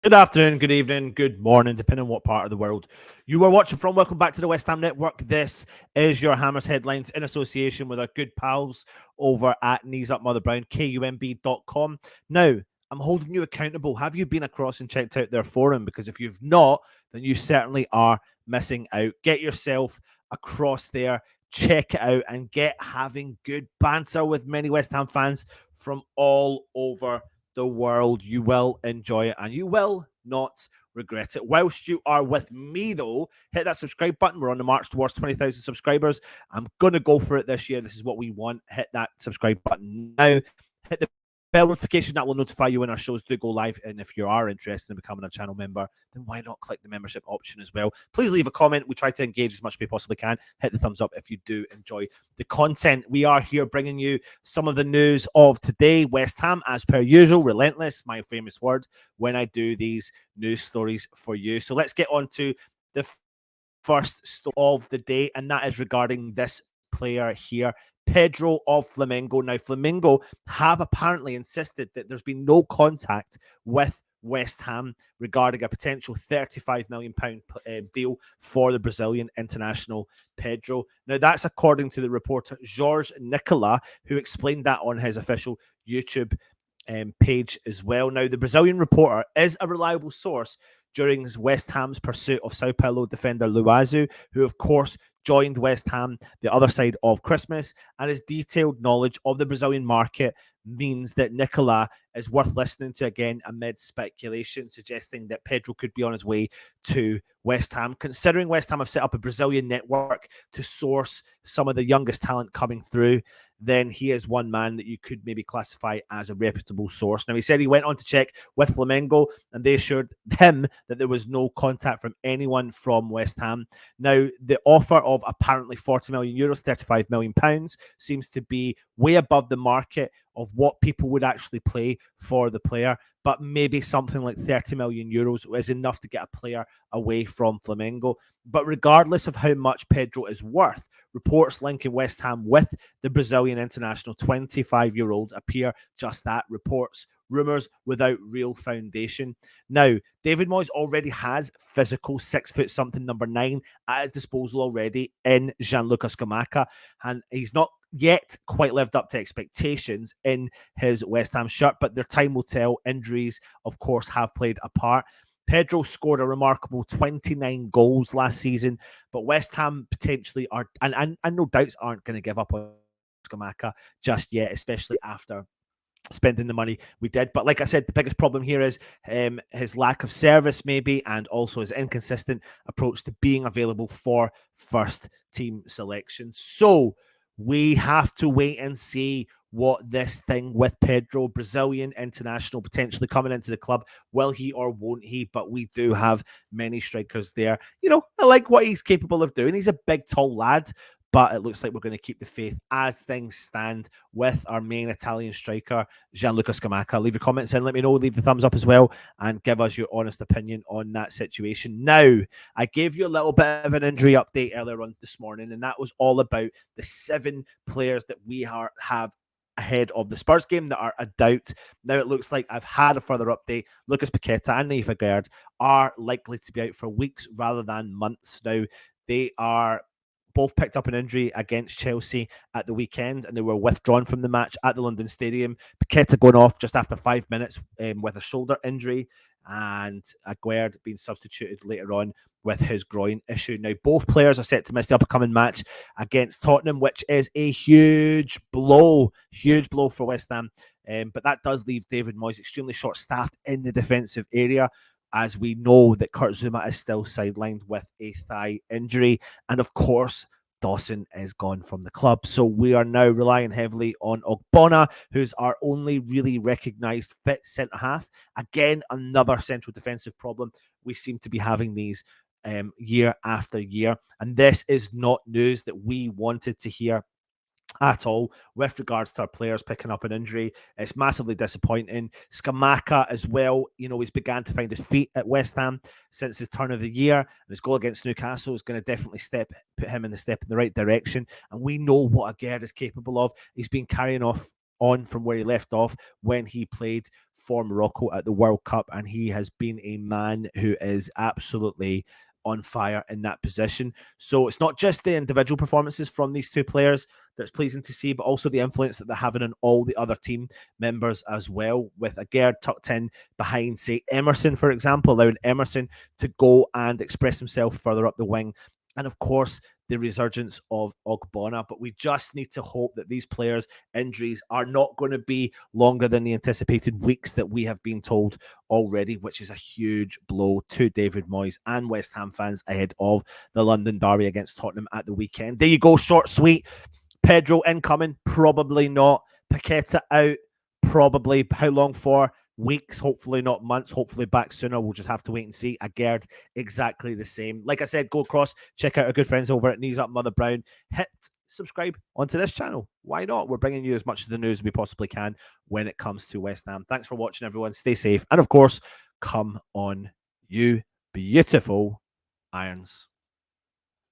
Good afternoon, good evening, good morning, depending on what part of the world you are watching from. Welcome back to the West Ham Network. This is your Hammers Headlines in association with our good pals over at Knees Up Mother Brown, KUMB.com. Now, I'm holding you accountable. Have you been across and checked out their forum? Because if you've not, then you certainly are missing out. Get yourself across there, check it out, and get having good banter with many West Ham fans from all over the world. You will enjoy it and you will not regret it. Whilst you are with me, though, hit that subscribe button. We're on the march towards 20,000 subscribers. I'm going to go for it this year. This is what we want. Hit that subscribe button now. Hit the bell notification that will notify you when our shows do go live. And if you are interested in becoming a channel member, then why not click the membership option as well? Please leave a comment. We try to engage as much as we possibly can. Hit the thumbs up if you do enjoy the content. We are here bringing you some of the news of today. West Ham, as per usual, relentless, my famous word, when I do these news stories for you. So let's get on to the first story of the day, and that is regarding this player here, Pedro of Flamengo. Now, Flamengo have apparently insisted that there's been no contact with West Ham regarding a potential £35 million deal for the Brazilian international Pedro. Now, that's according to the reporter Jorge Nicola, who explained that on his official YouTube page as well. Now, the Brazilian reporter is a reliable source during West Ham's pursuit of Sao Paulo defender Luazu, who, of course, joined West Ham the other side of Christmas, and his detailed knowledge of the Brazilian market means that Nicola is worth listening to again amid speculation suggesting that Pedro could be on his way to West Ham. Considering West Ham have set up a Brazilian network to source some of the youngest talent coming through, then he is one man that you could maybe classify as a reputable source. Now, he said he went on to check with Flamengo and they assured him that there was no contact from anyone from West Ham. Now, the offer of apparently 40 million euros, 35 million pounds, seems to be way above the market of what people would actually play for the player, but maybe something like 30 million euros is enough to get a player away from Flamengo. But regardless of how much Pedro is worth, reports linking West Ham with the Brazilian international 25-year-old appear just that, reports, rumours without real foundation. Now, David Moyes already has physical 6-foot-something number 9 at his disposal already in Gianluca Scamacca, and he's not yet quite lived up to expectations in his West Ham shirt, but their time will tell. Injuries, of course, have played a part. Pedro scored a remarkable 29 goals last season, but West Ham potentially are, and no doubts aren't going to give up on Scamacca just yet, especially after spending the money we did. But like I said, the biggest problem here is his lack of service maybe, and also his inconsistent approach to being available for first team selection. So we have to wait and see what this thing with Pedro, Brazilian international, potentially coming into the club, will he or won't he? But we do have many strikers there. You know, I like what he's capable of doing. He's a big, tall lad, but it looks like we're going to keep the faith as things stand with our main Italian striker, Gianluca Scamacca. Leave your comments in, let me know, leave the thumbs up as well, and give us your honest opinion on that situation. Now, I gave you a little bit of an injury update earlier on this morning, and that was all about the 7 players that we have ahead of the Spurs game that are a doubt. Now it looks like I've had a further update. Lucas Paqueta and Neva Gerd are likely to be out for weeks rather than months. Now, they are both picked up an injury against Chelsea at the weekend, and they were withdrawn from the match at the London Stadium. Paqueta going off just after 5 minutes with a shoulder injury, and Aguerd being substituted later on with his groin issue. Now, both players are set to miss the upcoming match against Tottenham, which is a huge blow for West Ham. But that does leave David Moyes extremely short-staffed in the defensive area, as we know that Kurt Zouma is still sidelined with a thigh injury. And of course, Dawson is gone from the club. So we are now relying heavily on Ogbonna, who's our only really recognised fit centre-half. Again, another central defensive problem. We seem to be having these year after year. And this is not news that we wanted to hear at all with regards to our players picking up an injury. It's massively disappointing. Scamacca as well, you know, he's began to find his feet at West Ham since his turn of the year, and his goal against Newcastle is going to definitely put him in the right direction. And we know what Aguerd is capable of. He's been carrying off on from where he left off when he played for Morocco at the World Cup, and he has been a man who is absolutely on fire in that position. So it's not just the individual performances from these two players that's pleasing to see, but also the influence that they're having on all the other team members as well, with Agard tucked in behind, say, Emerson, for example, allowing Emerson to go and express himself further up the wing. And of course, the resurgence of Ogbonna. But we just need to hope that these players' injuries are not going to be longer than the anticipated weeks that we have been told already, which is a huge blow to David Moyes and West Ham fans ahead of the London derby against Tottenham at the weekend. There you go, short, sweet. Pedro incoming? Probably not. Paqueta out? Probably. How long for? Weeks, hopefully not months, hopefully back sooner. We'll just have to wait and see. Agard, exactly the same. Like I said, go across, check out our good friends over at Knees Up Mother Brown. Hit subscribe onto this channel. Why not? We're bringing you as much of the news as we possibly can when it comes to West Ham. Thanks for watching, everyone. Stay safe. And of course, come on, you beautiful Irons.